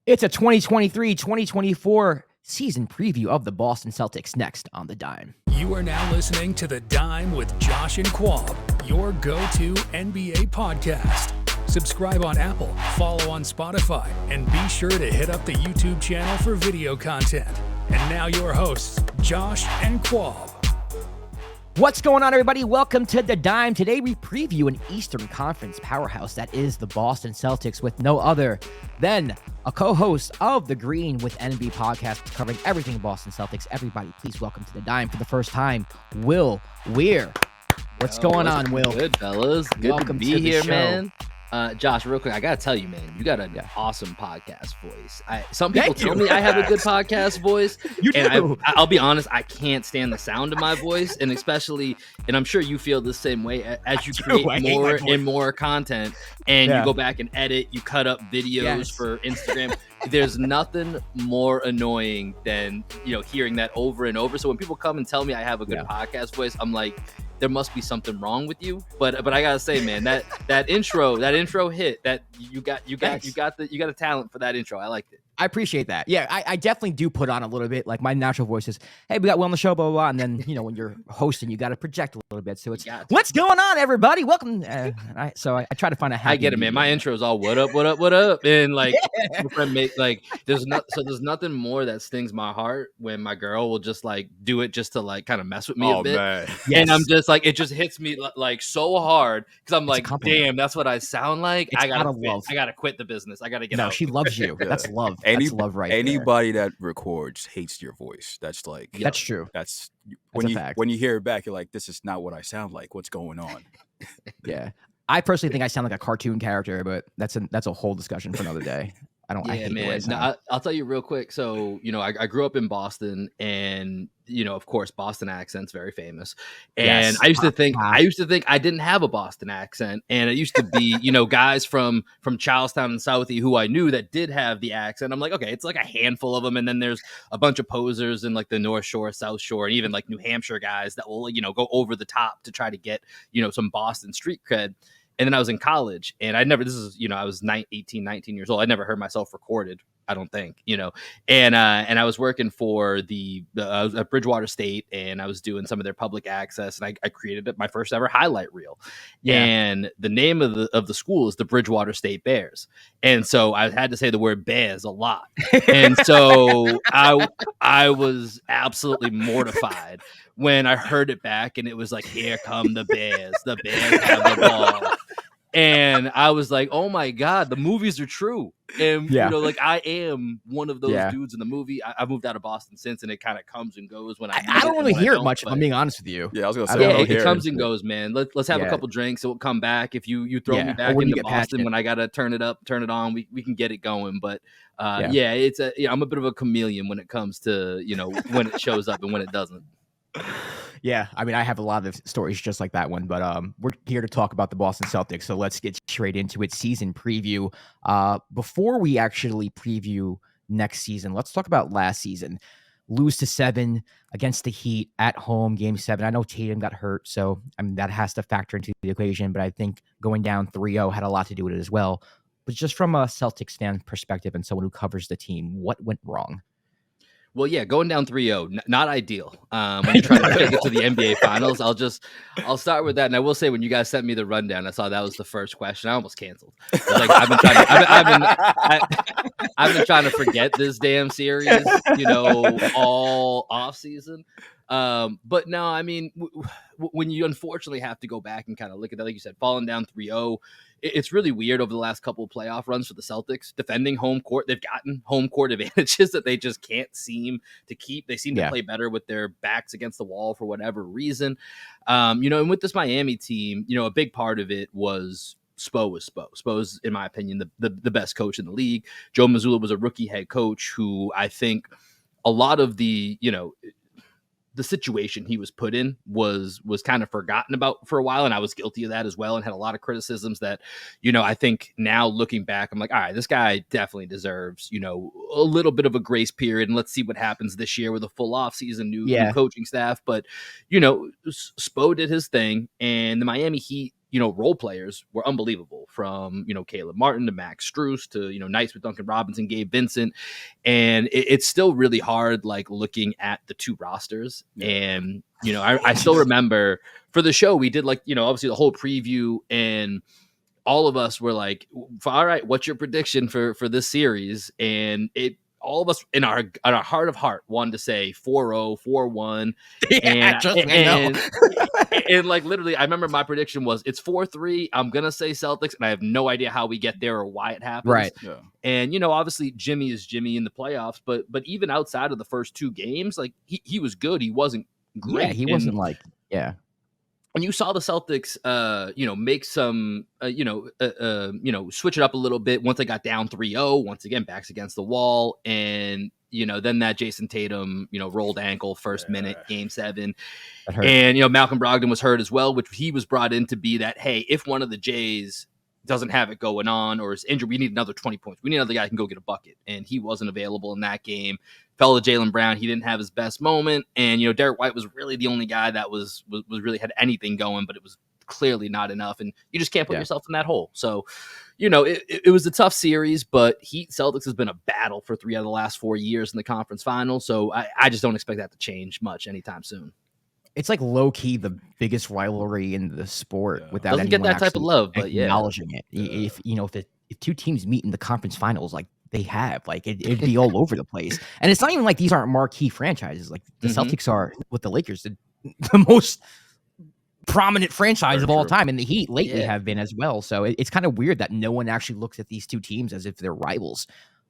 It's a 2023-2024 season preview of the Boston Celtics next on The Dime. You are now listening to The Dime with Josh and Quab, your go-to NBA podcast. Subscribe on Apple, follow on Spotify, and be sure to hit up the YouTube channel for video content. And now your hosts, Josh and Quab. What's going on, everybody? Welcome to The Dime. Today we preview an Eastern Conference powerhouse that is the Boston Celtics with no other than a co-host of the Green with NBA podcast covering everything Boston Celtics. Everybody, please welcome to The Dime for the first time, Weir. What's going on, Will? Good, fellas. Good Welcome to be to the here, show. man. Josh, real quick, I gotta tell you, man, you got an awesome podcast voice. Some people tell me I have a good podcast voice, You and do. I'll be honest, I can't stand the sound of my voice, and especially, and I'm sure you feel the same way as you create more and more content, and you go back and edit, you cut up videos for Instagram. There's nothing more annoying than hearing that over and over. So when people come and tell me I have a good podcast voice, I'm like, there must be something wrong with you. But I gotta say, man, that intro hit. That you got a talent for that intro. I liked it. I appreciate that. Yeah, I definitely do put on a little bit. Like my natural voice is, hey, we got Will on the show, blah, blah, blah. And then, when you're hosting, you got to project a little bit. So it's, what's going on, everybody? Welcome. I try to find a happy I get it, man. My intro is all what up, what up, what up. And like, there's nothing more that stings my heart when my girl will just like do it just to like kind of mess with me a bit. Man. Yes. And I'm just like, it just hits me like so hard because I'm like, damn, that's what I sound like. I gotta quit the business. I gotta get out. No, she loves you. That's love. That's love right Anybody that records hates your voice. That's like that's true. That's when you hear it back, you're like, this is not what I sound like. What's going on? Yeah, I personally think I sound like a cartoon character, but that's a whole discussion for another day. I hate man. No, I'll tell you real quick. So, I grew up in Boston, and of course, Boston accent's very famous. And I used to think I didn't have a Boston accent, and it used to be guys from Charlestown and Southie who I knew that did have the accent. I'm like, okay, it's like a handful of them, and then there's a bunch of posers in like the North Shore, South Shore, and even like New Hampshire guys that will go over the top to try to get some Boston street cred. And then I was in college, and I was 18, 19 years old. I never heard myself recorded, I don't think, and I was working for I was at Bridgewater State, and I was doing some of their public access, and I created my first ever highlight reel. Yeah. And the name of the school is the Bridgewater State Bears. And so I had to say the word bears a lot. And so I was absolutely mortified when I heard it back, and it was like, here come the Bears. The Bears have the ball. And I was like, oh my God, the movies are true. And, I am one of those dudes in the movie. I moved out of Boston since, and it kind of comes and goes when I don't really hear it much, if I'm being honest with you. Yeah, I was going to say. It comes and goes, man. Let's have a couple drinks. It will come back. If you throw me back into Boston when I got to turn it up, turn it on, we can get it going. But it's I'm a bit of a chameleon when it comes to, when it shows up and when it doesn't. Yeah, I mean, I have a lot of stories just like that one, but we're here to talk about the Boston Celtics, so let's get straight into it. Season preview. Before we actually preview next season, let's talk about last season. Lose to 7 against the Heat at home, Game 7. I know Tatum got hurt, so that has to factor into the equation, but I think going down 3-0 had a lot to do with it as well. But just from a Celtics fan perspective and someone who covers the team, what went wrong? Well, yeah, going down 3-0, not ideal. When you're trying to make it to the NBA Finals, I'll start with that. And I will say, when you guys sent me the rundown, I saw that was the first question. I almost canceled. Like, I've been trying to forget this damn series, all off season. But no, I mean, when you unfortunately have to go back and kind of look at that, like you said, falling down 3-0, it's really weird over the last couple of playoff runs for the Celtics defending home court. They've gotten home court advantages that they just can't seem to keep. They seem to play better with their backs against the wall for whatever reason. And with this Miami team, a big part of it was Spo was Spo. Spo's, in my opinion, the best coach in the league. Joe Mazzulla was a rookie head coach who I think a lot of the situation he was put in was kind of forgotten about for a while. And I was guilty of that as well, and had a lot of criticisms that, I think now looking back, I'm like, all right, this guy definitely deserves, a little bit of a grace period. And let's see what happens this year with a full off season, new coaching staff. But, Spo did his thing, and the Miami Heat role players were unbelievable, from, Caleb Martin to Max Strus to, Knights with Duncan Robinson, Gabe Vincent. And it's still really hard, like, looking at the two rosters. Yeah. And, I still remember for the show, we did, like, obviously the whole preview, and all of us were like, all right, what's your prediction for this series? And all of us in our heart of heart wanted to say 4-0, 4-1. And like, literally, I remember my prediction was it's 4-3. I'm going to say Celtics, and I have no idea how we get there or why it happens. Right. Yeah. And, obviously Jimmy is Jimmy in the playoffs, but even outside of the first two games, like, he was good. He wasn't great. Yeah, he wasn't like, yeah. And you saw the Celtics, make some, switch it up a little bit once they got down 3-0. Once again, backs against the wall, and then that Jayson Tatum, rolled ankle first minute, Game 7, and Malcolm Brogdon was hurt as well, which he was brought in to be that, hey, if one of the Jays doesn't have it going on or is injured, we need another 20 points. We need another guy who can go get a bucket, and he wasn't available in that game. Fell to Jaylen Brown. He didn't have his best moment. And, Derek White was really the only guy that was really had anything going, but it was clearly not enough. And you just can't put yourself in that hole. So, it was a tough series, but Heat Celtics has been a battle for 3 out of the last 4 years in the conference final. So I just don't expect that to change much anytime soon. It's like low key the biggest rivalry in the sport without doesn't get that type of love, but acknowledging it. If if two teams meet in the conference finals, like they have, like it'd be all over the place. And it's not even like these aren't marquee franchises. Like the Celtics are, with the Lakers, the most prominent franchise of all time, and the Heat lately have been as well. So it's kind of weird that no one actually looks at these two teams as if they're rivals.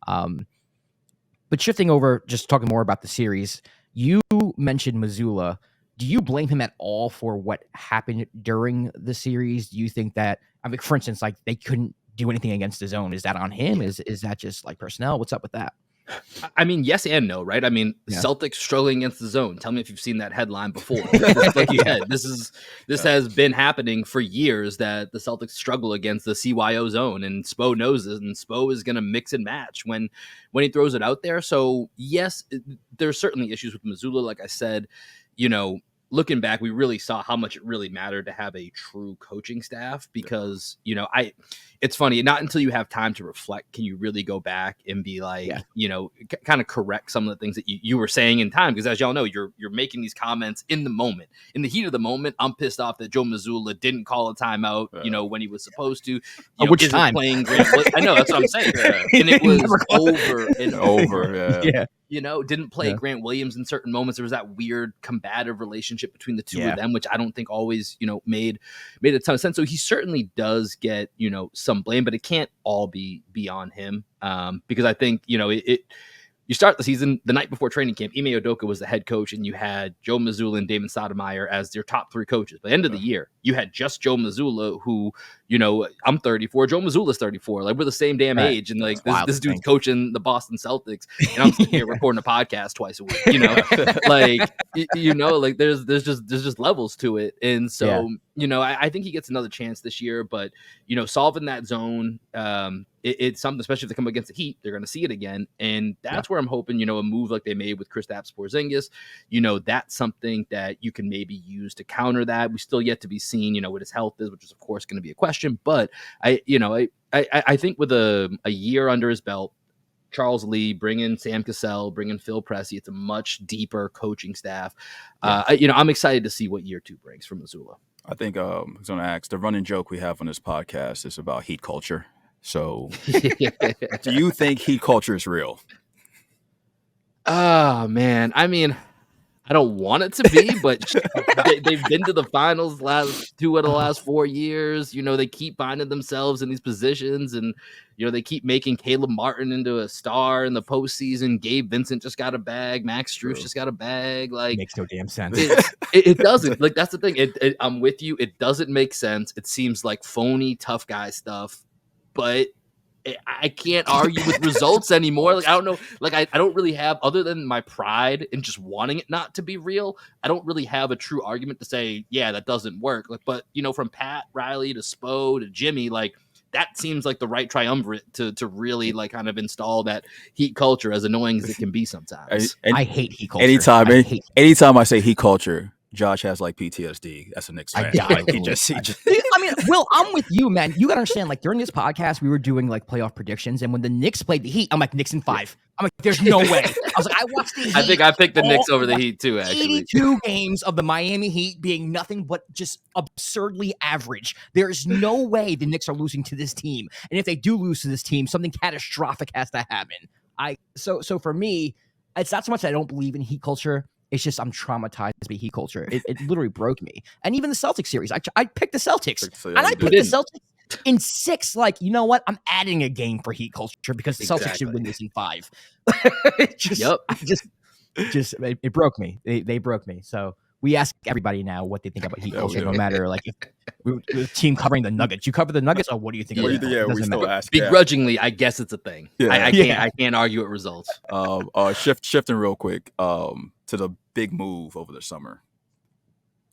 But shifting over, just talking more about the series, you mentioned Mazzulla. Do you blame him at all for what happened during the series? Do you think that, I mean, for instance, like they couldn't do anything against the zone? Is that on him? Is that just like personnel? What's up with that? I mean, yes and no, right? I mean, Celtics struggling against the zone. Tell me if you've seen that headline before. Like you said, this has been happening for years, that the Celtics struggle against the CYO zone, and Spo knows it, and Spo is going to mix and match when he throws it out there. So yes, there's certainly issues with Mazzulla. Like I said, looking back, we really saw how much it really mattered to have a true coaching staff, because, it's funny, not until you have time to reflect can you really go back and be like, kind of correct some of the things that you were saying in time. Because as y'all know, you're making these comments in the moment. In the heat of the moment, I'm pissed off that Joe Mazzulla didn't call a timeout, when he was supposed to. Which time? Playing Grant I know, that's what I'm saying. And it was over and over. Didn't play Grant Williams in certain moments. There was that weird combative relationship between the two of them, which I don't think always, made a ton of sense. So he certainly does get, some blame, but it can't all be on him. Because I think, you start the season the night before training camp. Ime Udoka was the head coach, and you had Joe Mazzulla and Damon Stoudemire as your top 3 coaches. By the end of the year, you had just Joe Mazzulla, who, I'm 34, Joe Mazzulla's 34. Like, we're the same damn age, and like this dude's coaching the Boston Celtics, and I'm sitting here recording a podcast twice a week. Like there's just levels to it, and so I think he gets another chance this year. But solving that zone, it's something, especially if they come against the Heat, they're going to see it again. And that's where I'm hoping, a move like they made with Kristaps Porzingis, that's something that you can maybe use to counter that. We still yet to be seen, what his health is, which is of course going to be a question. But I think with a year under his belt, Charles Lee, bring in Sam Cassell, bring in Phil Pressey, it's a much deeper coaching staff. I'm excited to see what year 2 brings from Mazzulla. I think I was going to ask, the running joke we have on this podcast is about heat culture. So do you think heat culture is real? Oh, man. I mean, I don't want it to be, but they've been to the finals last 2 of the last 4 years. They keep finding themselves in these positions, and, they keep making Caleb Martin into a star in the postseason. Gabe Vincent just got a bag. Max Strus just got a bag. Like, makes no damn sense. It doesn't. Like, that's the thing. I'm with you. It doesn't make sense. It seems like phony, tough guy stuff, but I can't argue with results anymore. Like, I don't know. Like, I don't really have, other than my pride in just wanting it not to be real, I don't really have a true argument to say, yeah, that doesn't work. Like, but from Pat Riley to Spo to Jimmy, like, that seems like the right triumvirate to really like kind of install that heat culture, as annoying as it can be sometimes. I hate heat culture. Anytime I say heat culture, Josh has like PTSD as a Knicks I fan. die. Like, he just I mean, Will, I'm with you, man. You gotta understand, like during this podcast, we were doing like playoff predictions, and when the Knicks played the Heat, I'm like Knicks in 5. I'm like, there's no way. I was like, I watched the Heat. I think I picked the Knicks over the Heat too, actually. 82 games of the Miami Heat being nothing but just absurdly average. There's no way the Knicks are losing to this team. And if they do lose to this team, something catastrophic has to happen. So for me, it's not so much that I don't believe in heat culture. It's just I'm traumatized by heat culture. It literally broke me. And even the Celtics series, I picked the Celtics. And I picked the Celtics in 6. Like, you know what? I'm adding a game for heat culture because the Celtics should win this in 5. It broke me. They broke me. So we ask everybody now what they think about heat culture, no matter like if the team covering the Nuggets. You cover the Nuggets, or what do you think? We still ask. Begrudgingly, I guess it's a thing. Yeah. I can't argue with results. Shifting real quick to the big move over the summer,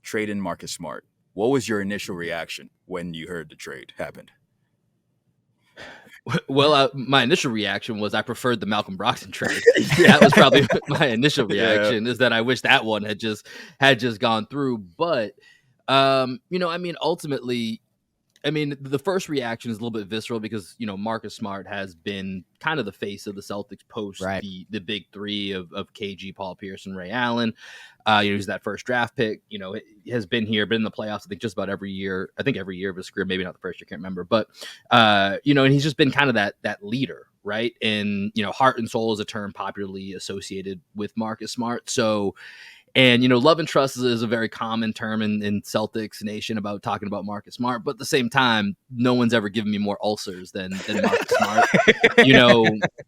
trading Marcus Smart. What was your initial reaction when you heard the trade happened? Well, my initial reaction was I preferred the Malcolm Brogdon trade. That was probably my initial reaction. Is that I wish that one had just gone through. But ultimately, the first reaction is a little bit visceral because Marcus Smart has been kind of the face of the Celtics post the big three of KG, Paul Pierce, and Ray Allen. He's that first draft pick. Has been here, been in the playoffs. I think just about every year. I think every year of his career, maybe not the first year, can't remember. But and he's just been kind of that leader, right? And heart and soul is a term popularly associated with Marcus Smart. So. And, love and trust is a very common term in Celtics Nation about talking about Marcus Smart. But at the same time, no one's ever given me more ulcers than Marcus Smart.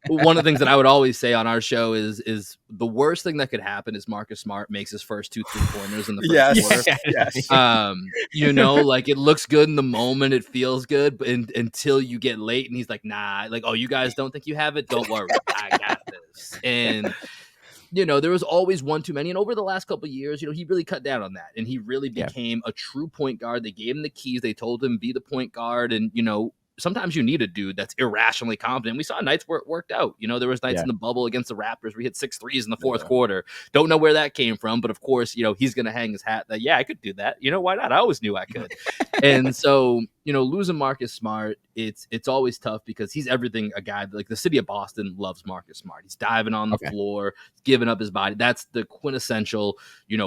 One of the things that I would always say on our show is the worst thing that could happen is Marcus Smart makes his first 2 3-pointers in the first quarter. Yes. Like it looks good in the moment. It feels good. But until you get late and he's like, nah, like, oh, you guys don't think you have it? Don't worry. I got this. And there was always one too many. And over the last couple of years, he really cut down on that. And he really became a true point guard. They gave him the keys. They told him, be the point guard. And, sometimes you need a dude that's irrationally confident. We saw nights where it worked out. There was nights in the bubble against the Raptors where he hit 6 threes in the fourth quarter. Don't know where that came from. But, of course, he's going to hang his hat that, I could do that. Why not? I always knew I could. And so, losing Marcus Smart, it's always tough because he's everything a guy like the city of Boston loves Marcus Smart. He's diving on the floor, giving up his body. That's the quintessential,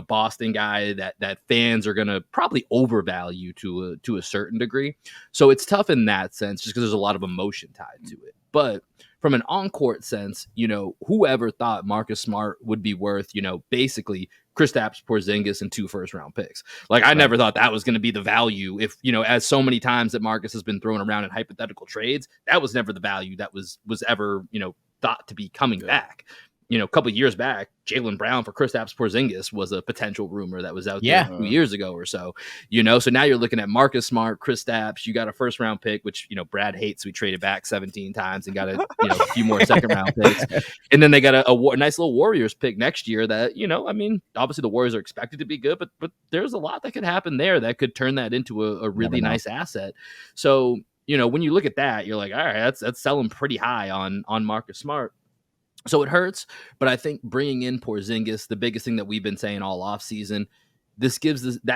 Boston guy that fans are going to probably overvalue to a certain degree. So it's tough in that sense just because there's a lot of emotion tied to it. But from an on-court sense, whoever thought Marcus Smart would be worth, basically Kristaps Porzingis and 2 first-round picks. Like, I never thought that was going to be the value if, as so many times that Marcus has been thrown around in hypothetical trades, that was never the value that was ever, thought to be coming back. A couple of years back, Jalen Brown for Kristaps Porzingis was a potential rumor that was out there 2 years ago or so. So now you're looking at Marcus Smart, Kristaps. You got a first round pick, which Brad hates. We traded back 17 times and got a few more second round picks, and then they got a nice little Warriors pick next year. That obviously the Warriors are expected to be good, but there's a lot that could happen there that could turn that into a really nice asset. So when you look at that, you're like, all right, that's selling pretty high on Marcus Smart. So it hurts, but I think bringing in Porzingis, the biggest thing that we've been saying all offseason, that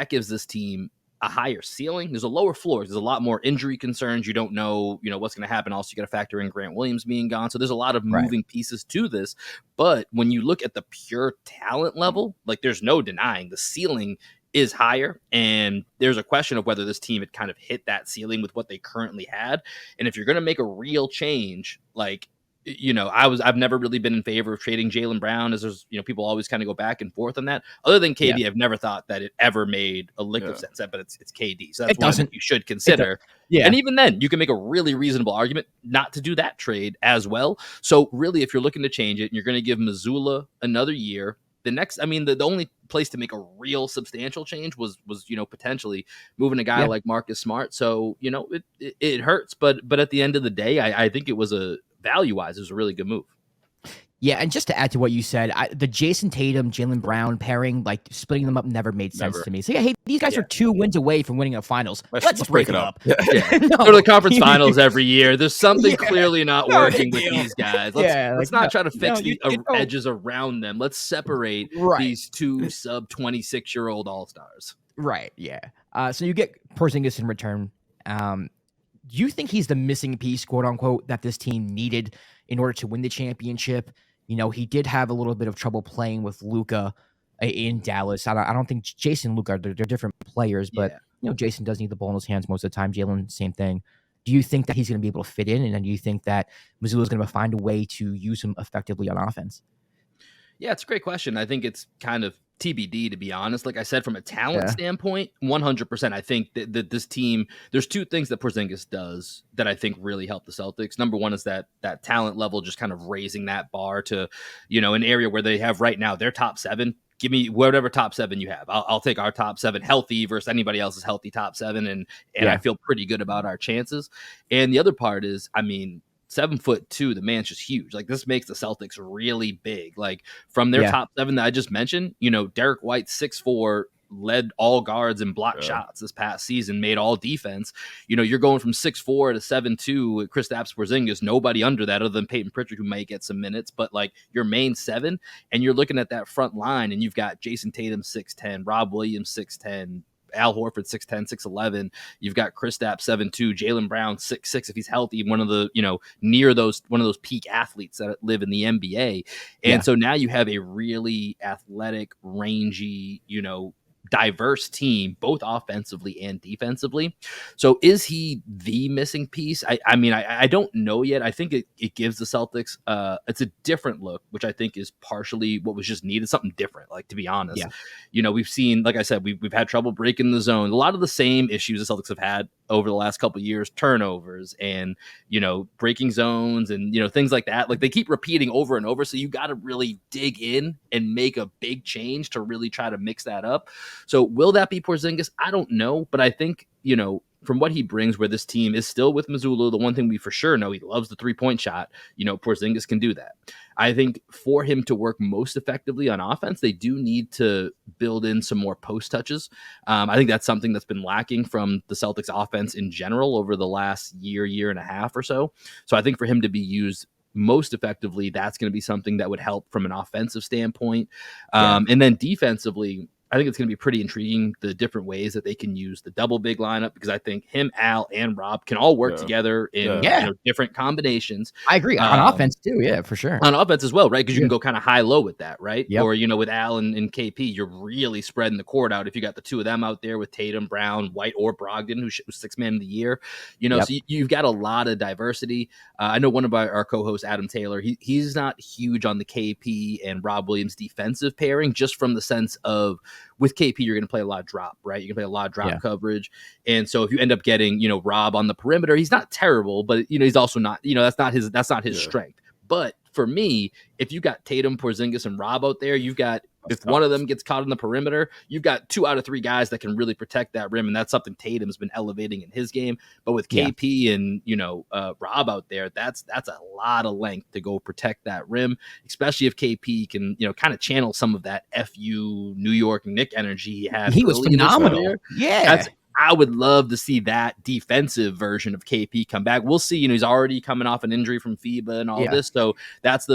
gives this team a higher ceiling. There's a lower floor. There's a lot more injury concerns. You don't know, what's going to happen. Also, you got to factor in Grant Williams being gone. So there's a lot of moving pieces to this. But when you look at the pure talent level, like there's no denying the ceiling is higher. And there's a question of whether this team had kind of hit that ceiling with what they currently had. And if you're going to make a real change, like, I've never really been in favor of trading Jalen Brown, as there's, people always kind of go back and forth on that. Other than KD, I've never thought that it ever made a lick of sense. But it's KD, so that's one you should consider. And even then, you can make a really reasonable argument not to do that trade as well. So really, if you're looking to change it, and you're going to give Mazzulla another year. The next, the only place to make a real substantial change was potentially moving a guy like Marcus Smart. So it hurts, but at the end of the day, I think it was value-wise, it was a really good move. Yeah, and just to add to what you said, the Jayson Tatum, Jalen Brown pairing, like splitting them up, never made sense to me. So yeah, hey, these guys are 2 wins away from winning a finals. Let's break it up. Yeah. No. Go to the conference finals every year. There's something clearly not working with these guys. Let's not try to fix the edges around them. Let's separate these 2 sub 26-year-old all-stars. Right. Yeah. So you get Porzingis in return. Do you think he's the missing piece, quote unquote, that this team needed in order to win the championship? You know, he did have a little bit of trouble playing with Luka in Dallas. I don't think Jayson and Luka, they're different players, but you know, Jayson does need the ball in his hands most of the time. Jalen, same thing. Do you think that he's going to be able to fit in? And then do you think that Mazzulla is going to find a way to use him effectively on offense? Yeah, it's a great question. I think it's kind of TBD, to be honest. Like I said, from a talent standpoint, 100%. I think that this team, there's 2 things that Porzingis does that I think really help the Celtics. Number one is that talent level, just kind of raising that bar to, you know, an area where they have right now their top 7. Give me whatever top 7 you have. I'll take our top 7 healthy versus anybody else's healthy top 7. And I feel pretty good about our chances. And the other part is, I mean, 7'2", the man's just huge. Like, this makes the Celtics really big. Like, from their top 7 that I just mentioned, you know, Derek White, 6'4", led all guards and blocked shots this past season, made all defense. You know, you're going from 6'4" to 7'2" with Kristaps Porzingis, nobody under that other than Peyton Pritchard, who may get some minutes, but like your main 7, and you're looking at that front line, and you've got Jayson Tatum 6'10", Rob Williams 6'10", Al Horford 6'10", 6'11". You've got Kristaps 7'2", Jalen Brown 6'6", if he's healthy, one of the, you know, near those, one of those peak athletes that live in the NBA. And so now you have a really athletic, rangy, you know, diverse team, both offensively and defensively. So is he the missing piece? I mean, I don't know yet. I think it gives the Celtics, it's a different look, which I think is partially what was just needed, something different, like, to be honest. You know, we've seen, like I said, we've had trouble breaking the zone. A lot of the same issues the Celtics have had over the last couple of years, turnovers and, you know, breaking zones and, you know, things like that. Like, they keep repeating over and over. So you got to really dig in and make a big change to really try to mix that up. So will that be Porzingis? I don't know, but I think, you know, from what he brings, where this team is still with Mazzulla, the one thing we for sure know, he loves the 3-point shot. You know, Porzingis can do that. I think for him to work most effectively on offense, they do need to build in some more post touches. I think that's something that's been lacking from the Celtics offense in general over the last year and a half or so. So I think for him to be used most effectively, that's going to be something that would help from an offensive standpoint. And then defensively, I think it's going to be pretty intriguing, the different ways that they can use the double big lineup, because I think him, Al, and Rob can all work together in you know, different combinations. I agree. On offense too, yeah, for sure. On offense as well, right? Because you can go kind of high-low with that, right? Or, you know, with Al and KP, you're really spreading the court out. If you got the 2 of them out there with Tatum, Brown, White, or Brogdon, who was 6th man of the year, you know, so you've got a lot of diversity. I know one of our co-hosts, Adam Taylor, he's not huge on the KP and Rob Williams defensive pairing, just from the sense of, with KP, you're going to play a lot of drop, right? You're going to play a lot of drop coverage. And so if you end up getting, you know, Rob on the perimeter, he's not terrible, but, you know, he's also not, you know, that's not his strength. But for me, if you got Tatum, Porzingis, and Rob out there, you've got, if one of them gets caught on the perimeter, you've got 2 out of 3 guys that can really protect that rim. And that's something Tatum's been elevating in his game. But with KP and, you know, Rob out there, that's a lot of length to go protect that rim, especially if KP can, you know, kind of channel some of that FU New York Knick energy he had. He was phenomenal. I would love to see that defensive version of KP come back. We'll see. You know, he's already coming off an injury from FIBA and all this, so that's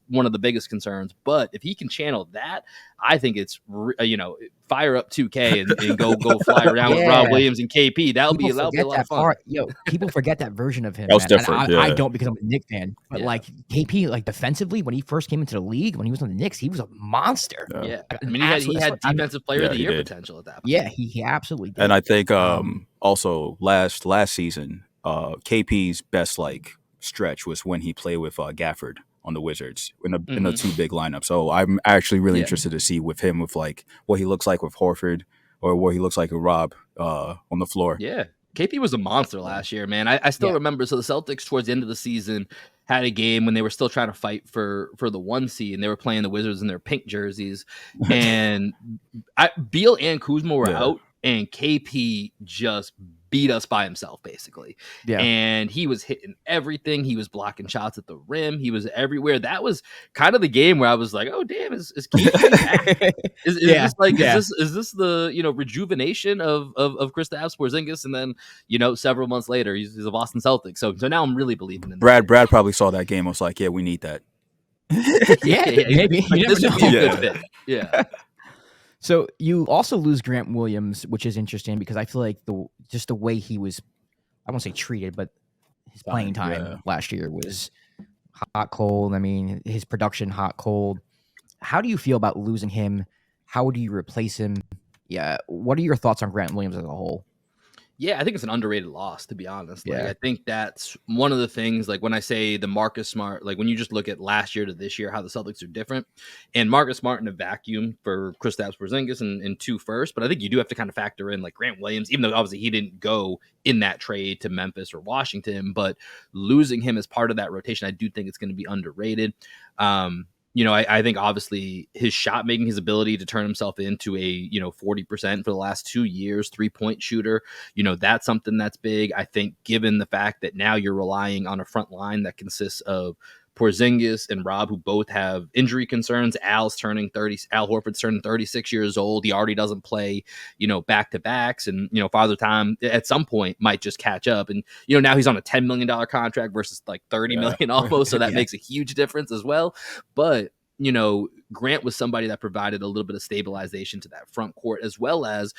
one of the biggest concerns. But if he can channel that, I think it's you know, fire up 2K and go fly around with Rob Williams and KP. That'll be a lot of fun. People forget that version of him. That was different. I don't, because I'm a Knicks fan. But like KP, like defensively, when he first came into the league, when he was on the Knicks, he was a monster. I mean, he had defensive player of the year potential at that point. Yeah, he absolutely did. And I think also last season, KP's best like stretch was when he played with Gafford on the Wizards in the 2 big lineup. So I'm actually really interested to see with him, with like what he looks like with Horford, or what he looks like with Rob on the floor. Yeah. KP was a monster last year, man. I still remember. So the Celtics towards the end of the season had a game when they were still trying to fight for the 1 seed, and they were playing the Wizards in their pink jerseys. And Beal and Kuzma were out, and KP just beat us by himself, basically. Yeah. And he was hitting everything. He was blocking shots at the rim. He was everywhere. That was kind of the game where I was like, oh, damn, is KP back? Is this like, is this the, rejuvenation of Kristaps Porzingis? And then, several months later, he's a Boston Celtics. So now I'm really believing in Brad probably saw that game. I was like, yeah, we need that. Maybe. Like, this would be a good fit. Yeah. So you also lose Grant Williams, which is interesting because I feel like the way he was, I won't say treated, but his playing time last year was hot, cold. I mean, his production, hot, cold. How do you feel about losing him? How do you replace him? Yeah. What are your thoughts on Grant Williams as a whole? Yeah, I think it's an underrated loss, to be honest. Like, I think that's one of the things, like when I say the Marcus Smart, like when you just look at last year to this year, how the Celtics are different, and Marcus Smart in a vacuum for Kristaps Porzingis and 2 firsts. But I think you do have to kind of factor in like Grant Williams, even though obviously he didn't go in that trade to Memphis or Washington, but losing him as part of that rotation, I do think it's going to be underrated. I think obviously his shot making, his ability to turn himself into a, 40% for the last 2 years, 3-point shooter, that's something that's big. I think given the fact that now you're relying on a front line that consists of Porzingis and Rob, who both have injury concerns. Al Horford's turning 36 years old. He already doesn't play, back-to-backs, and, Father Time at some point might just catch up. And, now he's on a $10 million contract versus like $30 million almost. So that makes a huge difference as well. But, Grant was somebody that provided a little bit of stabilization to that front court, as well as,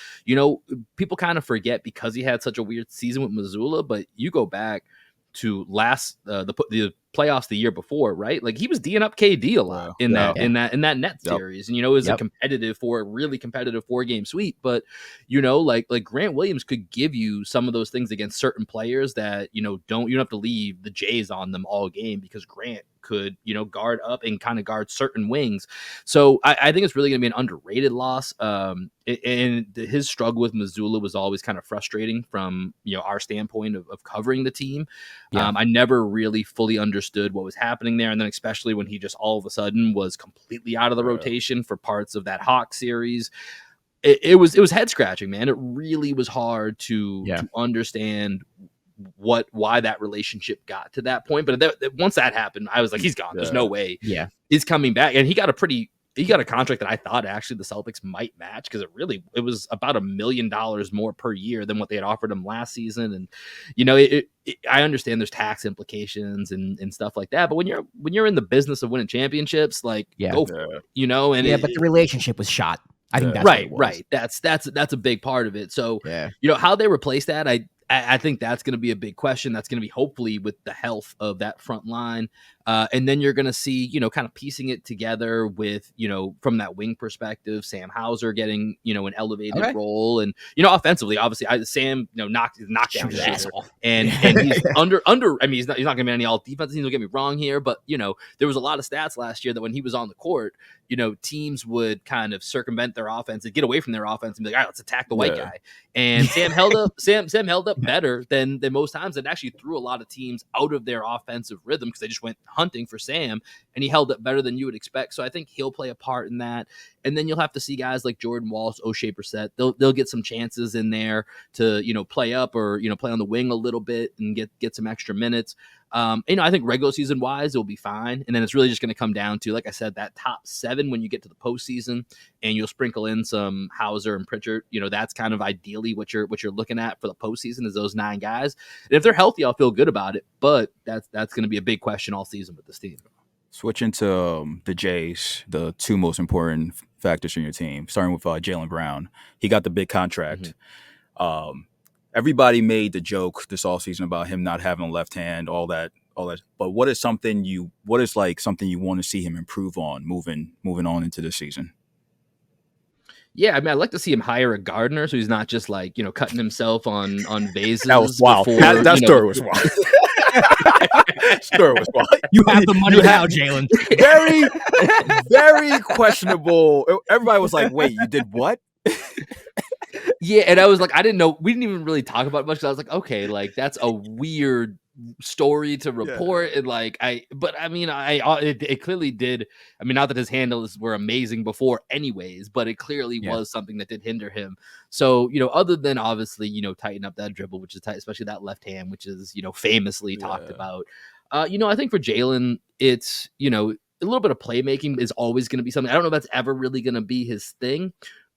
people kind of forget because he had such a weird season with Missoula, but you go back to the playoffs the year before, right? Like he was D'ing up KD a lot in that net series, and it was a really competitive 4-game sweep. But like Grant Williams could give you some of those things against certain players that you don't have to leave the Jays on them all game, because Grant could guard up and kind of guard certain wings. So I think it's really going to be an underrated loss. And his struggle with Missoula was always kind of frustrating from our standpoint of covering the team. I never really fully understood what was happening there, and then especially when he just all of a sudden was completely out of the rotation for parts of that Hawks series. It was head scratching, man. It really was hard to understand why that relationship got to that point. But once that happened, I was like, he's gone. There's no way he's coming back. And he got a contract that I thought actually the Celtics might match, because it was about $1 million more per year than what they had offered him last season. And I understand there's tax implications and stuff like that, but when you're in the business of winning championships, like go for it, and but the relationship was shot. I think that's right. That's a big part of it. So how they replace that, I think that's going to be a big question. That's going to be hopefully with the health of that front line. And then you're going to see, kind of piecing it together with, from that wing perspective, Sam Hauser getting, an elevated role. And, offensively, obviously, Sam, knocked down his ass off. And he's under, I mean, he's not going to be any all defense teams, don't get me wrong here. But, there was a lot of stats last year that when he was on the court, teams would kind of circumvent their offense and get away from their offense and be like, all right, let's attack the white guy. And Sam held up, Sam held up better than most times, and actually threw a lot of teams out of their offensive rhythm because they just went hunting for Sam, and he held up better than you would expect. So I think he'll play a part in that. And then you'll have to see guys like Jordan Walsh, O'Shea Brissett. They'll get some chances in there to, play up or, play on the wing a little bit and get some extra minutes. I think regular season wise, it'll be fine. And then it's really just going to come down to, like I said, that top 7 when you get to the postseason, and you'll sprinkle in some Hauser and Pritchard. That's kind of ideally what you're looking at for the postseason, is those 9 guys. And if they're healthy, I'll feel good about it. But that's going to be a big question all season with this team. Switching to the Jays, the 2 most important factors in your team, starting with Jaylen Brown. He got the big contract. Mm-hmm. Everybody made the joke this offseason about him not having a left hand, all that. But what is something you want to see him improve on moving on into this season? Yeah, I mean, I'd like to see him hire a gardener, so he's not just like, cutting himself on vases. That was wild. That story was wild. Story was wild. You have the money now, Jalen. Very, very questionable. Everybody was like, wait, you did what? Yeah, and I was like, I didn't know. We didn't even really talk about it much, because I was like, okay, like that's a weird story to report. And like, it clearly did. I mean, not that his handles were amazing before anyways, but it clearly was something that did hinder him. So, other than obviously, tighten up that dribble, which is tight, especially that left hand, which is, famously talked about. I think for Jalen, it's, a little bit of playmaking is always going to be something. I don't know if that's ever really going to be his thing.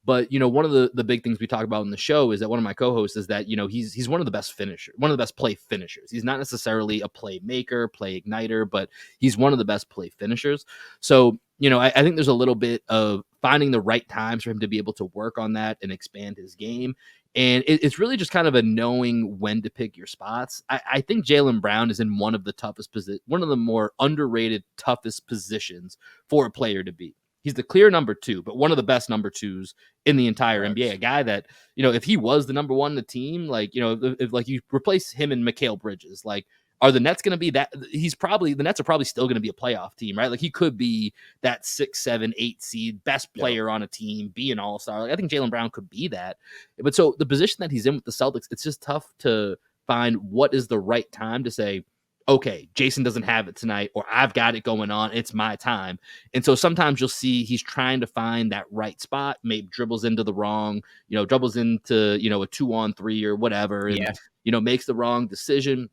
But, one of the big things we talk about in the show is that one of my co-hosts is that, he's one of the best finishers, one of the best play finishers. He's not necessarily a playmaker, play igniter, but he's one of the best play finishers. So, I think there's a little bit of finding the right times for him to be able to work on that and expand his game. And it's really just kind of a knowing when to pick your spots. I think Jaylen Brown is in one of the toughest one of the more underrated, toughest positions for a player to be. He's the clear number 2, but one of the best number 2s in the entire NBA. A guy that, if he was the number 1 in the team, like, if like you replace him and Mikal Bridges, like, are the Nets going to be that? The Nets are probably still going to be a playoff team, right? Like, he could be that 6, 7, 8 seed, best player on a team, be an all-star. Like, I think Jaylen Brown could be that. But so the position that he's in with the Celtics, it's just tough to find what is the right time to say, okay, Jayson doesn't have it tonight, or I've got it going on. It's my time. And so sometimes you'll see he's trying to find that right spot, maybe dribbles into the wrong, dribbles into, a 2-on-3 or whatever, and, makes the wrong decision.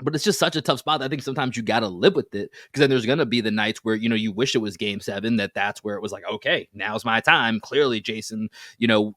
But it's just such a tough spot that I think sometimes you got to live with it, because then there's going to be the nights where, you wish it was game 7, that's where it was like, okay, now's my time. Clearly Jayson,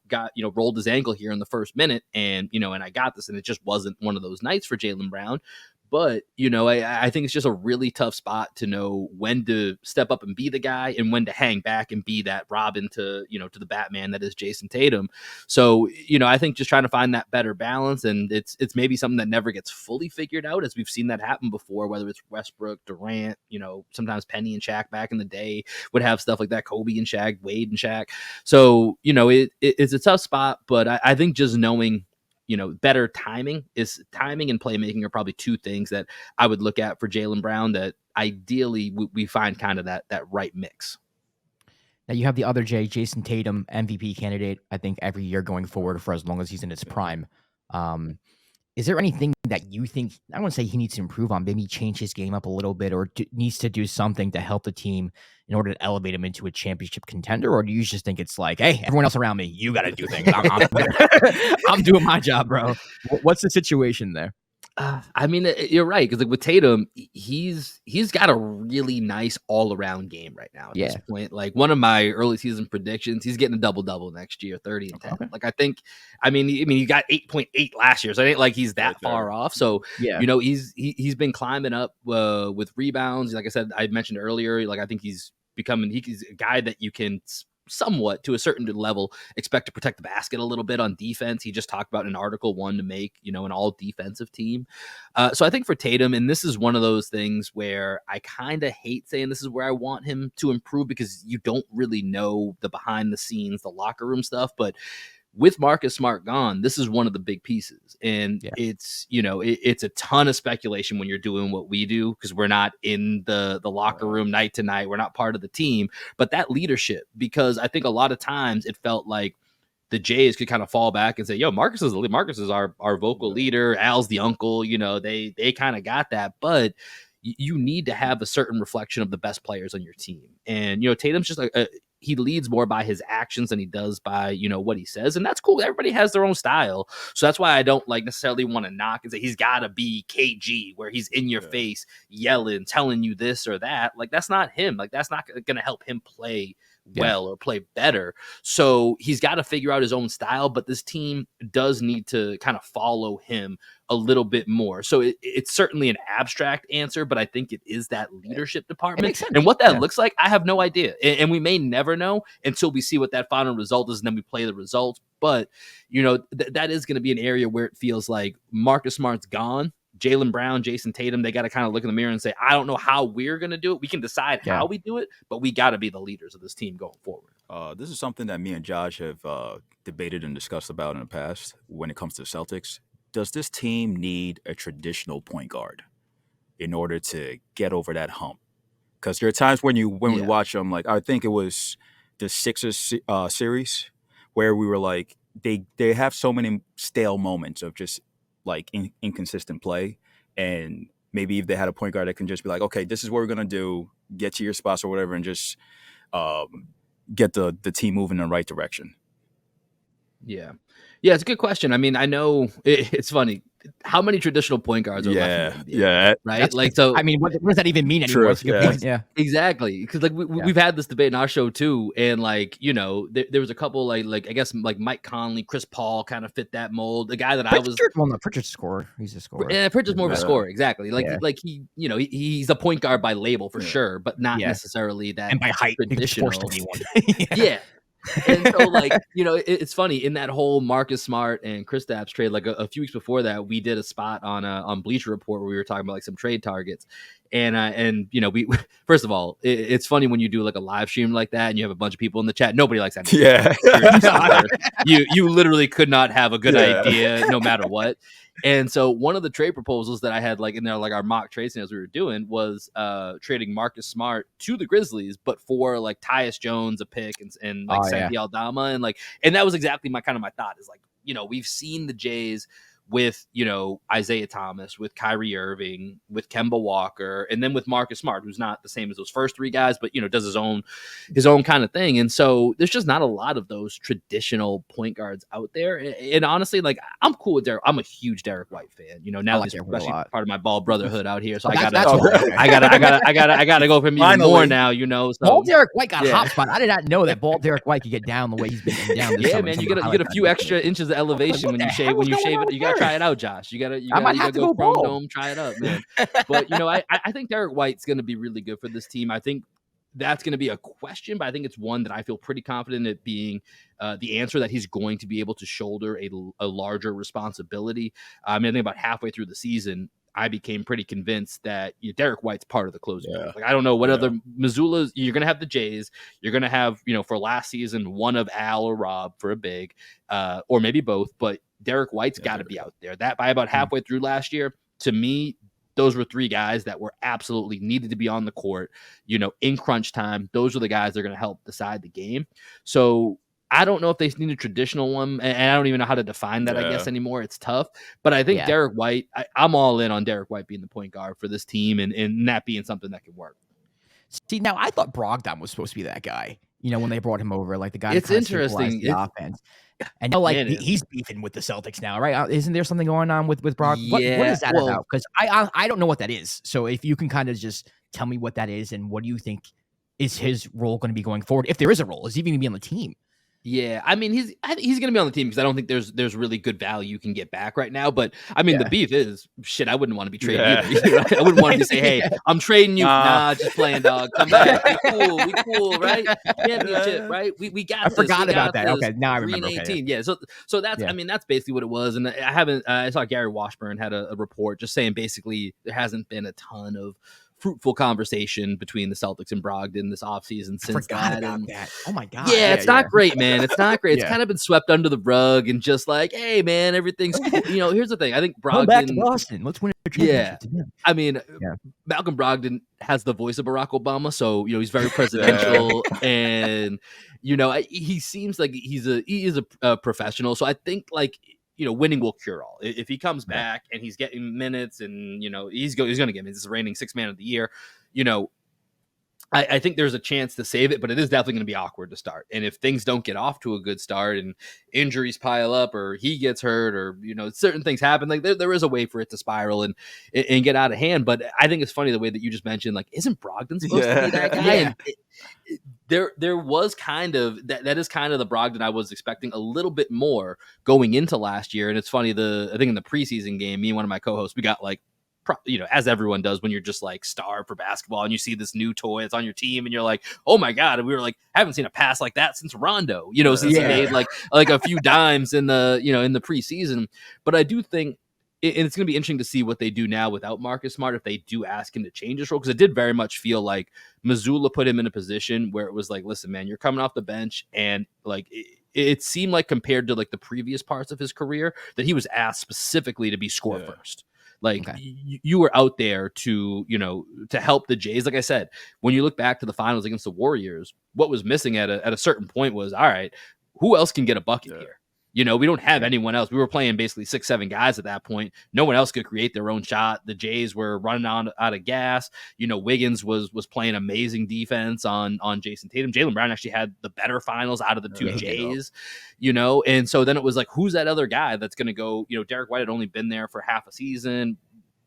got, rolled his ankle here in the first minute, and, and I got this, and it just wasn't one of those nights for Jaylen Brown. But, I think it's just a really tough spot to know when to step up and be the guy, and when to hang back and be that Robin to the Batman that is Jayson Tatum. So, I think just trying to find that better balance, and it's maybe something that never gets fully figured out, as we've seen that happen before, whether it's Westbrook, Durant, sometimes Penny and Shaq back in the day would have stuff like that, Kobe and Shaq, Wade and Shaq. So, it's a tough spot, but I think just knowing better timing and playmaking are probably 2 things that I would look at for Jaylen Brown, that ideally we find kind of that right mix. Now you have the other Jayson Tatum, MVP candidate, I think every year going forward for as long as he's in his prime. Is there anything that you think, I want to say he needs to improve on, maybe change his game up a little bit, or needs to do something to help the team in order to elevate him into a championship contender? Or do you just think it's like, hey, everyone else around me, you got to do things. I'm doing my job, bro. What's the situation there? I mean, you're right, because like with Tatum, he's got a really nice all-around game right now at this point. Like, one of my early season predictions, he's getting a double-double next year, 30 and 10. Okay. Like, I mean, he got 8.8 last year, so it ain't like he's that far off. So, he's been climbing up with rebounds. Like I said, I mentioned earlier, like, I think he's a guy that you can somewhat, to a certain level, expect to protect the basket a little bit on defense. He just talked about an article one to make, an all defensive team. So I think for Tatum, and this is one of those things where I kind of hate saying this is where I want him to improve, because you don't really know the behind the scenes, the locker room stuff, but with Marcus Smart gone, this is one of the big pieces. And it's, it's a ton of speculation when you're doing what we do, because we're not in the locker room night to night. We're not part of the team, but that leadership, because I think a lot of times it felt like the Jays could kind of fall back and say, yo, Marcus is our vocal leader. Al's the uncle, they kind of got that, but you need to have a certain reflection of the best players on your team. And, Tatum's just like, he leads more by his actions than he does by, what he says. And that's cool. Everybody has their own style. So that's why I don't like necessarily want to knock and say he's got to be KG, where he's in your face, yelling, telling you this or that. Like, that's not him. Like, that's not going to help him play well or play better. So he's got to figure out his own style, but this team does need to kind of follow him a little bit more. So it's certainly an abstract answer, but I think it is that leadership department. And what that looks like, I have no idea. And we may never know until we see what that final result is, and then we play the results. But, that is going to be an area where it feels like Marcus Smart's gone. Jaylen Brown, Jayson Tatum, they got to kind of look in the mirror and say, I don't know how we're going to do it. We can decide how we do it, but we got to be the leaders of this team going forward. This is something that me and Josh have debated and discussed about in the past when it comes to the Celtics. Does this team need a traditional point guard in order to get over that hump? Because there are times when we watch them, like I think it was the Sixers series, where we were like, they have so many stale moments of just like inconsistent play, and maybe if they had a point guard that can just be like, okay, this is what we're gonna do, get to your spots or whatever, and just get the team moving in the right direction. Yeah, it's a good question. I mean, I know it's funny. How many traditional point guards are left in the NBA? Yeah, right. Like, so I mean, what does that even mean anymore? That's a good point. Yeah, exactly. Because like we've had this debate in our show too, and like there was a couple like I guess like Mike Conley, Chris Paul kind of fit that mold. The guy that Pritchard's a scorer. He's a scorer. Yeah, Pritchard's more of a scorer. Exactly. Like he's a point guard by label for sure, but not necessarily that. And by height, traditional. Yeah. And so, like, it's funny in that whole Marcus Smart and Kristaps trade. Like a few weeks before that, we did a spot on Bleacher Report where we were talking about like some trade targets. And we first of all, it's funny when you do like a live stream like that and you have a bunch of people in the chat. Nobody likes that. Yeah, you literally could not have a good idea no matter what. And so one of the trade proposals that I had like in there, like our mock trade scenarios we were doing was trading Marcus Smart to the Grizzlies, but for like Tyus Jones, a pick, and like Santi Aldama, and that was exactly my thought is like, we've seen the Jays with, Isaiah Thomas, with Kyrie Irving, with Kemba Walker, and then with Marcus Smart, who's not the same as those first three guys, but, does his own kind of thing. And so there's just not a lot of those traditional point guards out there. And honestly, like, I'm cool with Derek. I'm a huge Derek White fan, now like especially part of my ball brotherhood out here. So I gotta go for him even more now, So Ball Derek White got a hot spot. I did not know that Ball Derek White could get down the way he's been down. Yeah, man, you get a few extra inches of elevation when you shave it. You gotta try it out, Josh. You gotta go Chrome Dome, try it out, man. But I think Derek White's gonna be really good for this team. I think that's gonna be a question, but I think it's one that I feel pretty confident at being the answer, that he's going to be able to shoulder a larger responsibility. I mean, I think about halfway through the season, I became pretty convinced that Derek White's part of the closing. Like, I don't know what other Missoula's. You're gonna have the Jays. You're gonna have for last season one of Al or Rob for a big, or maybe both. But Derek White's got to be out there. That by about halfway through last year, to me, those were three guys that were absolutely needed to be on the court. In crunch time, those are the guys that are going to help decide the game. So I don't know if they need a traditional one, and I don't even know how to define that, I guess, anymore. It's tough. But I think Derek White, I'm all in on Derek White being the point guard for this team and that being something that can work. See, now I thought Brogdon was supposed to be that guy, when they brought him over, like the guy. It's interesting. The offense. And he's beefing with the Celtics now, right? Isn't there something going on with Brogdon? What is that about? Because I don't know what that is. So if you can kind of just tell me what that is and what do you think is his role going to be going forward? If there is a role, is he even going to be on the team? Yeah, I mean, he's going to be on the team because I don't think there's really good value you can get back right now. But I mean, the beef is shit. I wouldn't want to be traded either. Right? I wouldn't want to say, "Hey, I'm trading you." Nah, just playing, dog. Come back. We cool, right? Championship, right? We got. I forgot about that. Okay, now I remember. 18, yeah. So that's I mean, that's basically what it was. And I saw Gary Washburn had a report just saying basically there hasn't been a ton of fruitful conversation between the Celtics and Brogdon this offseason since that. Oh my God. Yeah, it's not great, man. It's not great. It's kind of been swept under the rug and just like, hey, man, everything's cool. Here's the thing. I think Brogdon. Come back to Boston. Let's win a championship. I mean, Malcolm Brogdon has the voice of Barack Obama, so he's very presidential, and he seems like he is a professional. So I think like. Winning will cure all. If he comes back and he's getting minutes and, he's going to get minutes, he's reigning sixth man of the year, I think there's a chance to save it, but it is definitely going to be awkward to start. And if things don't get off to a good start and injuries pile up or he gets hurt or, certain things happen, like there is a way for it to spiral and get out of hand. But I think it's funny the way that you just mentioned, like, isn't Brogdon supposed to be that guy? And there was kind of that is kind of the Brogdon I was expecting a little bit more going into last year. And it's funny, I think in the preseason game, me and one of my co-hosts, we got like, as everyone does when you're just like starved for basketball and you see this new toy that's on your team and you're like, oh my God. And we were like, haven't seen a pass like that since Rondo, since he made like a few dimes in the, in the preseason. But I do think, and it's going to be interesting to see what they do now without Marcus Smart, if they do ask him to change his role, because it did very much feel like Missoula put him in a position where it was like, listen, man, you're coming off the bench, and like it seemed like compared to like the previous parts of his career that he was asked specifically to be score first. Like you were out there to help the Jays. Like I said, when you look back to the finals against the Warriors, what was missing at a certain point was, all right, who else can get a bucket here? You know, we don't have anyone else. We were playing basically 6-7 guys at that point. No one else could create their own shot. The Jays were running out of gas. You know, Wiggins was playing amazing defense on Jayson Tatum. Jalen Brown actually had the better finals out of the two Jays, you know. And so then it was like, who's that other guy that's going to go? You know, Derek White had only been there for half a season.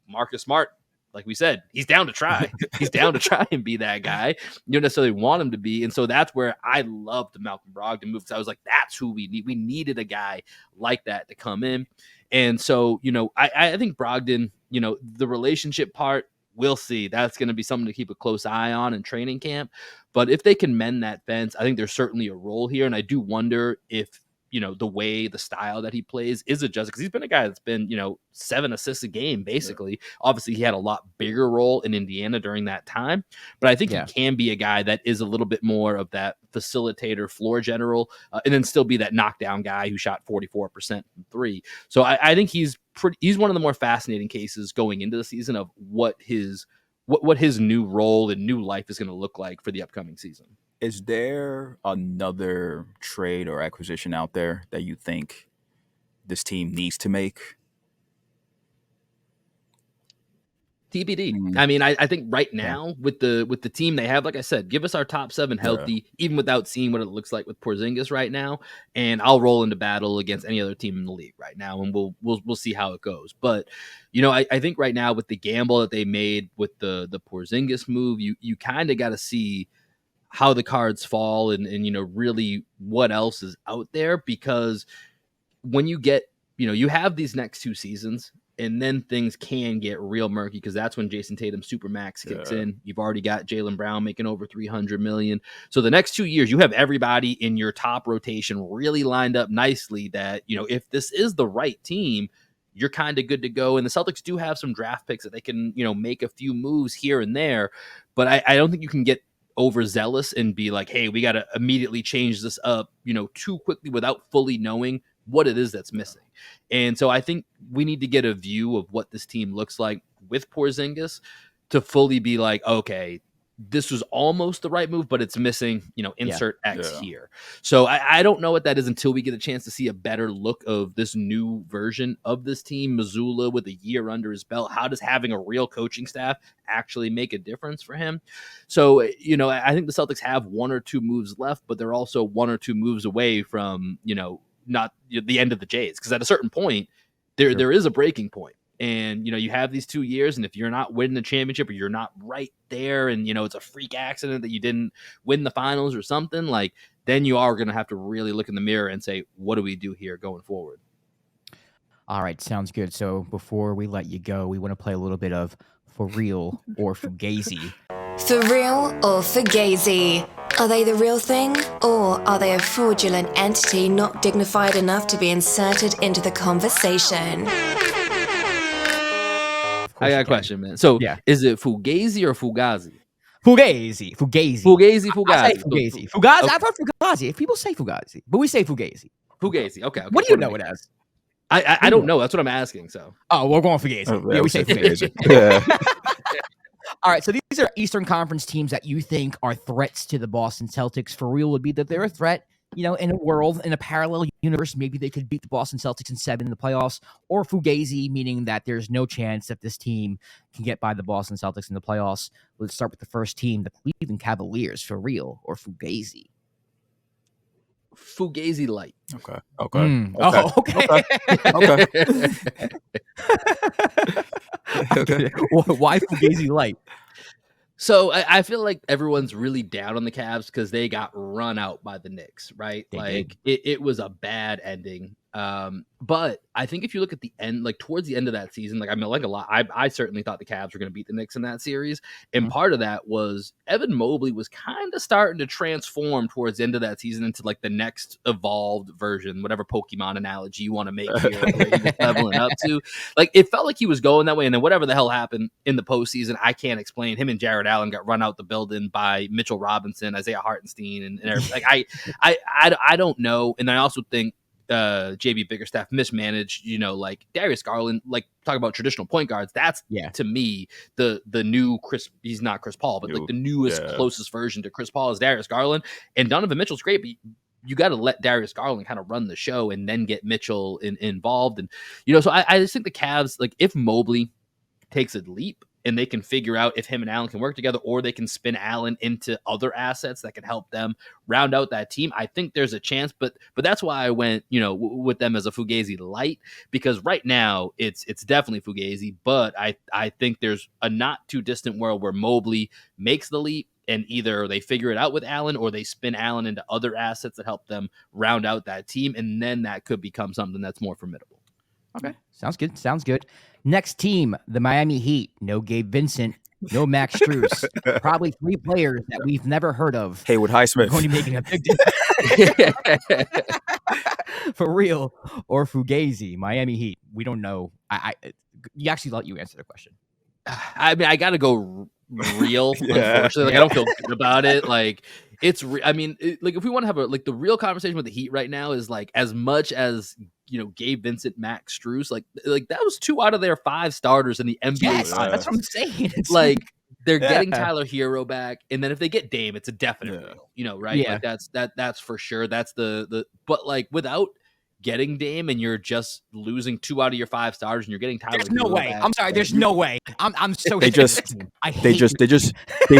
Marcus Smart, like we said, he's down to try. He's down to try and be that guy. You don't necessarily want him to be. And so that's where I loved the Malcolm Brogdon move, because I was like, that's who we need. We needed a guy like that to come in. And so, you know, I think Brogdon, you know, the relationship part, we'll see. That's going to be something to keep a close eye on in training camp. But if they can mend that fence, I think there's certainly a role here. And I do wonder if, you know, the style that he plays is adjusted, because he's been a guy that's been, you know, 7 assists a game, basically. Yeah. Obviously, he had a lot bigger role in Indiana during that time, but I think he can be a guy that is a little bit more of that facilitator, floor general, and then still be that knockdown guy who shot 44% from three. So I think he's one of the more fascinating cases going into the season of what his new role and new life is going to look like for the upcoming season. Is there another trade or acquisition out there that you think this team needs to make? TBD. I mean, I think right now with the team they have, like I said, give us our top 7 healthy, even without seeing what it looks like with Porzingis right now, and I'll roll into battle against any other team in the league right now, and we'll see how it goes. But you know, I think right now with the gamble that they made with the Porzingis move, you kind of got to see how the cards fall and you know, really what else is out there, because when you get, you know, you have these next 2 seasons and then things can get real murky, because that's when Jayson Tatum Supermax kicks in. You've already got Jaylen Brown making over $300 million. So the next 2 years, you have everybody in your top rotation really lined up nicely that, you know, if this is the right team, you're kind of good to go. And the Celtics do have some draft picks that they can, you know, make a few moves here and there. But I don't think you can get overzealous and be like, hey, we got to immediately change this up, you know, too quickly without fully knowing what it is that's missing. And so I think we need to get a view of what this team looks like with Porzingis to fully be like, okay, this was almost the right move, but it's missing, you know, insert X here. So I don't know what that is until we get a chance to see a better look of this new version of this team. Mazzulla with a year under his belt. How does having a real coaching staff actually make a difference for him? So, you know, I think the Celtics have 1 or 2 moves left, but they're also 1 or 2 moves away from, you know, not the end of the Jays. Because at a certain point, there is a breaking point. And, you know, you have these 2 years, and if you're not winning the championship or you're not right there and, you know, it's a freak accident that you didn't win the finals or something, like, then you are going to have to really look in the mirror and say, what do we do here going forward? All right, sounds good. So before we let you go, we want to play a little bit of For Real or Fugazi. For real or Fugazi? Are they the real thing, or are they a fraudulent entity not dignified enough to be inserted into the conversation? I got a question, man. So, is it Fugazi or Fugazi? Fugazi. I say Fugazi. Fugazi. Okay. I've heard Fugazi. If people say Fugazi, but we say Fugazi. Okay. What do you know it as? I don't know. That's what I'm asking. So. Oh, we're going Fugazi. Yeah, we say Fugazi. All right, so these are Eastern Conference teams that you think are threats to the Boston Celtics. For real would be that they're a threat. You know, in a parallel universe, maybe they could beat the Boston Celtics in 7 in the playoffs. Or Fugazi, meaning that there's no chance that this team can get by the Boston Celtics in the playoffs. Let's start with the first team, the Cleveland Cavaliers. For real or Fugazi? Fugazi light. Okay. Oh, okay. Okay. Why Fugazi light? So I feel like everyone's really down on the Cavs because they got run out by the Knicks, right? It was a bad ending. But I think if you look at the end, like towards the end of that season, like I mean, like a lot, I certainly thought the Cavs were going to beat the Knicks in that series. And part of that was Evan Mobley was kind of starting to transform towards the end of that season into like the next evolved version, whatever Pokemon analogy you want to make here, where he was leveling up to. Like it felt like he was going that way. And then whatever the hell happened in the postseason, I can't explain. Him and Jared Allen got run out the building by Mitchell Robinson, Isaiah Hartenstein, and everything. Like I don't know. And I also think JB Bickerstaff mismanaged, you know, like Darius Garland, like talk about traditional point guards. That's to me the new Chris. He's not Chris Paul, but like the newest, closest version to Chris Paul is Darius Garland. And Donovan Mitchell's great, but you got to let Darius Garland kind of run the show and then get Mitchell involved. And, so I just think the Cavs, like if Mobley takes a leap and they can figure out if him and Allen can work together, or they can spin Allen into other assets that can help them round out that team, I think there's a chance. But that's why I went, with them as a Fugazi light, because right now it's definitely Fugazi, but I think there's a not too distant world where Mobley makes the leap, and either they figure it out with Allen or they spin Allen into other assets that help them round out that team. And then that could become something that's more formidable. Okay. Sounds good. Next team, the Miami Heat. No Gabe Vincent, no Max Strus. Probably 3 players that we've never heard of. Haywood Highsmith. Going to be making a big difference. For real. Or Fugazi, Miami Heat. We don't know. You actually let you answer the question. I mean, I got to go real, unfortunately. Like, I don't feel good about it. Like, it's like if we want to have the real conversation with the Heat right now is like, as much as Gabe Vincent, Max Strus, like that was 2 out of their 5 starters in the NBA. Yes, that's what I'm saying. It's like they're getting Tyler Hero back, and then if they get Dame, it's a definite real, right? Yeah. Like that's for sure. That's the but like without getting Dame and you're just losing 2 out of your 5 starters and you're getting Tyler. There's no way. I'm sorry. There's no way. I'm so. They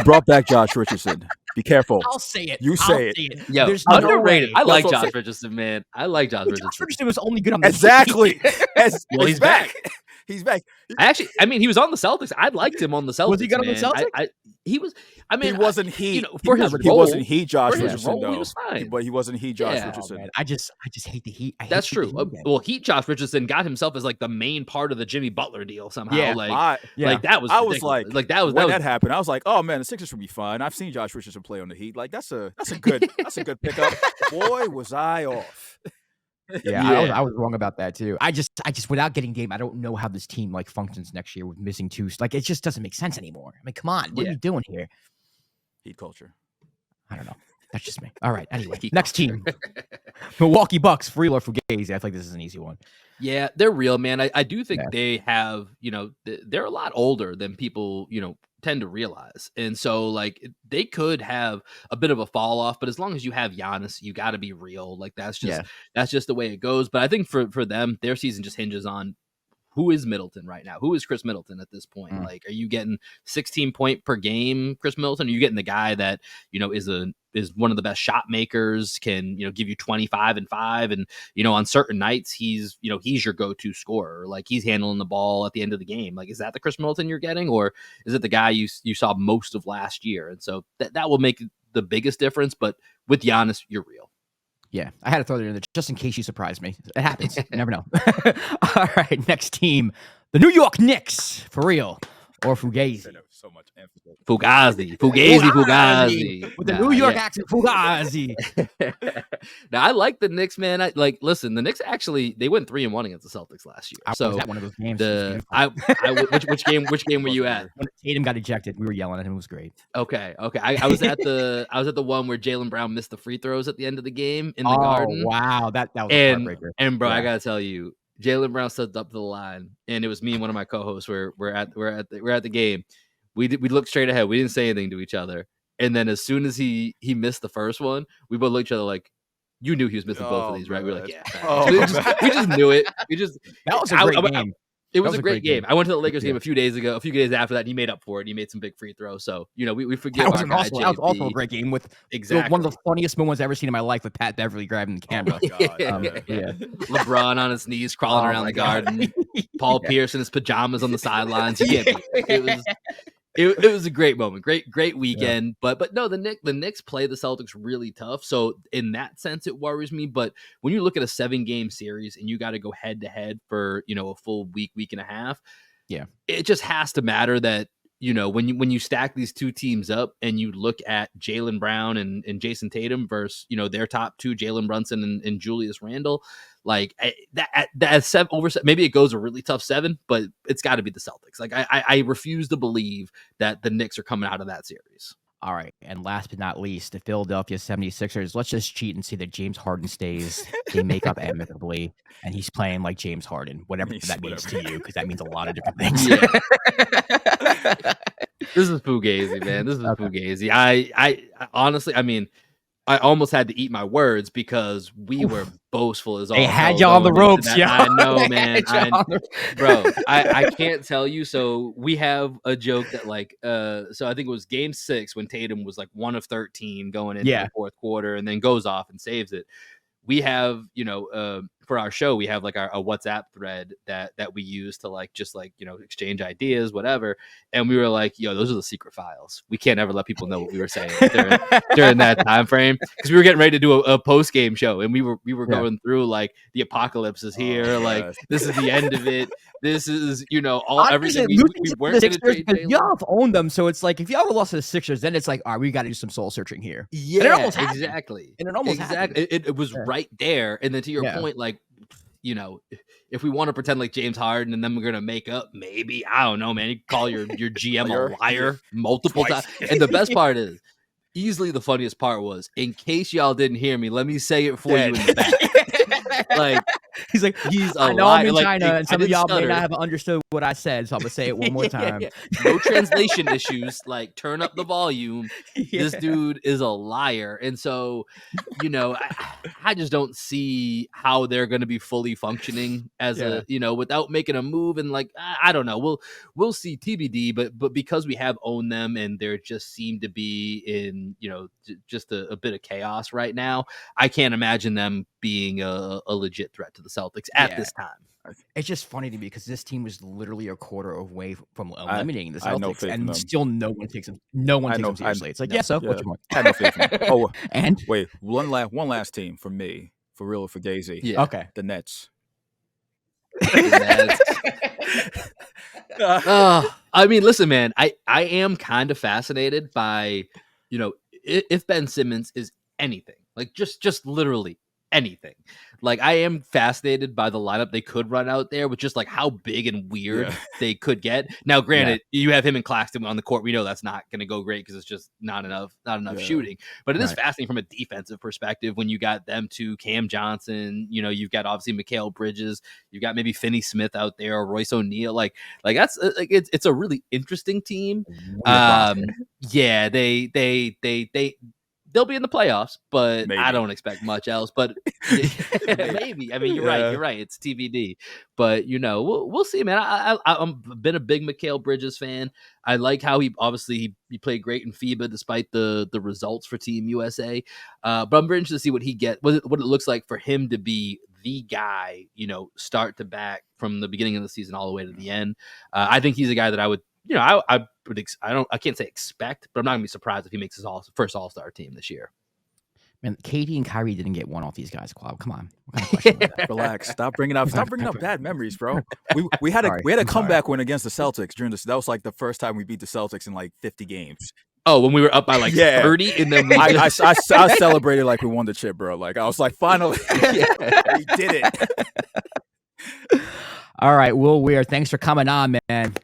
brought back Josh Richardson. Be careful. I'll say it. You say it. Yeah, there's underrated. No I like Josh Richardson, man. I like Josh Richardson. Josh Richardson was only good on the Exactly. Well, he's back. He's back. He was on the Celtics. I liked him on the Celtics. Was he good on the Celtics? He was. I mean, he wasn't Heat. For his role, he wasn't Heat Josh for his Richardson role, though. he was fine. But he wasn't Heat Josh Oh, Richardson. man. I just hate the Heat. That's true. Well, Heat Josh Richardson got himself as like the main part of the Jimmy Butler deal somehow. Yeah. Like that was. I was like, that happened, I was like, oh man, the Sixers would be fun. I've seen Josh Richardson play on the Heat. Like that's a good pickup. Boy, was I off. Yeah. I was wrong about that too. I just without getting Dame, I don't know how this team like functions next year with missing 2. Like it just doesn't make sense anymore. I mean, come on, what are you doing here? Heat culture. I don't know. That's just me. All right. Anyway, next team, Milwaukee Bucks. For real or Fugazi? I feel like this is an easy one. Yeah, they're real, man. I do think they have, they're a lot older than people, tend to realize. And so like they could have a bit of a fall off, but as long as you have Giannis, you got to be real. Like that's just the way it goes. But I think for them, their season just hinges on who is Middleton right now? Who is Chris Middleton at this point? Like, are you getting 16 point per game, Chris Middleton? Are you getting the guy that, is one of the best shot makers, can, give you 25 and 5. And, on certain nights, he's your go-to scorer. Like he's handling the ball at the end of the game. Like, is that the Chris Middleton you're getting? Or is it the guy you saw most of last year? And so that will make the biggest difference. But with Giannis, you're real. Yeah, I had to throw that in there just in case you surprised me. It happens. You never know. All right, next team, the New York Knicks. For real. Or Fugazi. So much emphasis. Fugazi. With the New York accent, Fugazi. Now, I like the Knicks, man. Listen, the Knicks actually, they went 3-1 against the Celtics last year. I was at one of those games. Which game were you at? When Tatum got ejected, we were yelling at him. It was great. Okay. I was at the one where Jalen Brown missed the free throws at the end of the game in the Garden. Wow, that was a heartbreaker. And bro, I gotta tell you, Jalen Brown stepped up to the line, and it was me and one of my co-hosts. We're at the game. We looked straight ahead. We didn't say anything to each other. And then as soon as he missed the first one, we both looked at each other like, you knew he was missing both of these, right? We were like, yeah. We just knew it. That was a great game. It was a great game. I went to the Lakers game a few days ago. A few days after that, and he made up for it. He made some big free throws. So, we forgive our guy, JP. That was also a great game with one of the funniest moments I've ever seen in my life with Pat Beverly grabbing the camera. LeBron on his knees crawling around the Garden. Paul Pierce in his pajamas on the sidelines. You can't beat it. It was a great moment. Great weekend. Yeah. But no, the Knicks play the Celtics really tough. So in that sense, it worries me. But when you look at a 7-game series and you got to go head to head for, a full week and a half. Yeah. It just has to matter that, when you stack these two teams up and you look at Jaylen Brown and Jayson Tatum versus, their top 2, Jalen Brunson and Julius Randle, like that 7 over, maybe it goes a really tough 7, but it's got to be the Celtics. Like I refuse to believe that the Knicks are coming out of that series. All right. And last but not least, the Philadelphia 76ers. Let's just cheat and see that James Harden stays. They make up amicably, and he's playing like James Harden, whatever that means to you, because that means a lot of different things. Yeah. This is Fugazi, man. This is Fugazi. I honestly, I almost had to eat my words because we were boastful as all. They had y'all on the ropes, yo. I know, man. Bro, I can't tell you. So we have a joke that so I think it was game 6 when Tatum was like 1 of 13 going into the fourth quarter and then goes off and saves it. We have, for our show, we have like a WhatsApp thread that we use to exchange ideas, whatever. And we were like, yo, those are the secret files. We can't ever let people know what we were saying during that time frame, because we were getting ready to do a post game show, and we were going through like the apocalypse is here, this is the end of it. This is everything we weren't going to trade. Y'all have owned them, so it's like if y'all lost to the Sixers, then it's like, all right, we got to do some soul searching here. Yeah, exactly. And it almost happened. It was right there. And then to your point, like, if we want to pretend like James Harden and then we're gonna make up, maybe, I don't know, man. You call your GM a liar multiple times. And the best part is, easily the funniest part was, in case y'all didn't hear me, let me say it for you in the back. Like, he's a I know liar. I'm in China, and some of y'all stutter. may not have understood what I said, so I'm gonna say it one more time. No translation issues. Like, turn up the volume. This dude is a liar, and so I just don't see how they're going to be fully functioning as without making a move. And like, I don't know. We'll see, TBD. But because we have owned them, and there just seem to be in just a bit of chaos right now, I can't imagine them being a legit threat to the Celtics at this time. It's just funny to me because this team was literally a quarter away from eliminating the Celtics, and still no one takes them. No one takes them seriously. It's like, what you want? I know faith in them. Oh, and wait, one last team for me, for real, for Fugazi. Yeah. Okay, the Nets. I mean, listen, man, I am kind of fascinated by, if Ben Simmons is anything, like just literally anything. Like, I am fascinated by the lineup they could run out there with just like how big and weird they could get. Now, granted, you have him and Claxton on the court. We know that's not going to go great because it's just not enough shooting. But it is fascinating from a defensive perspective when you got them to Cam Johnson. You've got obviously Mikal Bridges. You've got maybe Finney Smith out there, or Royce O'Neal. Like that's it's a really interesting team. They'll be in the playoffs, but maybe. I don't expect much else. But maybe. I mean, you're right. You're right. It's TBD. But we'll see, man. I've been a big Mikal Bridges fan. I like how he played great in FIBA despite the results for Team USA. But I'm very interested to see what it looks like for him to be the guy, start to back from the beginning of the season all the way to the end. I think he's a guy that I would. I can't say expect, but I'm not gonna be surprised if he makes his first All-Star team this year. Man, KD and Kyrie didn't get one off these guys, Quab. Come on, what kind of question is that? Relax. Stop bringing up bad memories, bro. We had a comeback win against the Celtics during this. That was like the first time we beat the Celtics in like 50 games. Oh, when we were up by 30, and then I celebrated like we won the chip, bro. Like, I was like, finally, we did it. All right, Will Weir, thanks for coming on, man.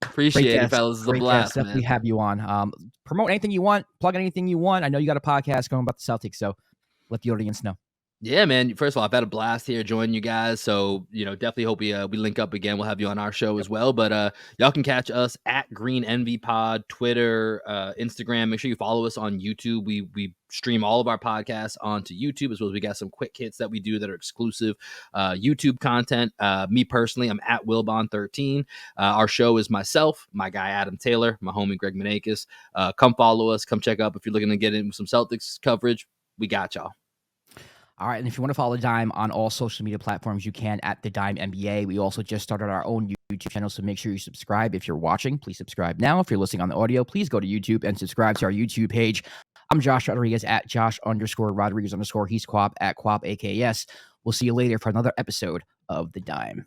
Appreciate it, fellas. It's a blast, man. Definitely have you on. Promote anything you want, plug anything you want. I know you got a podcast going about the Celtics, so let the audience know. Yeah, man. First of all, I've had a blast here joining you guys. So, definitely hope we link up again. We'll have you on our show as well. But y'all can catch us at Green Envy Pod, Twitter, Instagram. Make sure you follow us on YouTube. We stream all of our podcasts onto YouTube, as well as we got some quick hits that we do that are exclusive YouTube content. Me personally, I'm at Wilbon13. Our show is myself, my guy Adam Taylor, my homie Greg Manakis. Come follow us. Come check up if you're looking to get in some Celtics coverage. We got y'all. All right, and if you want to follow Dime on all social media platforms, you can at The Dime NBA. We also just started our own YouTube channel, so make sure you subscribe. If you're watching, please subscribe now. If you're listening on the audio, please go to YouTube and subscribe to our YouTube page. I'm Josh Rodriguez at Josh_Rodriguez_. He's Quab at Quab AKS. We'll see you later for another episode of The Dime.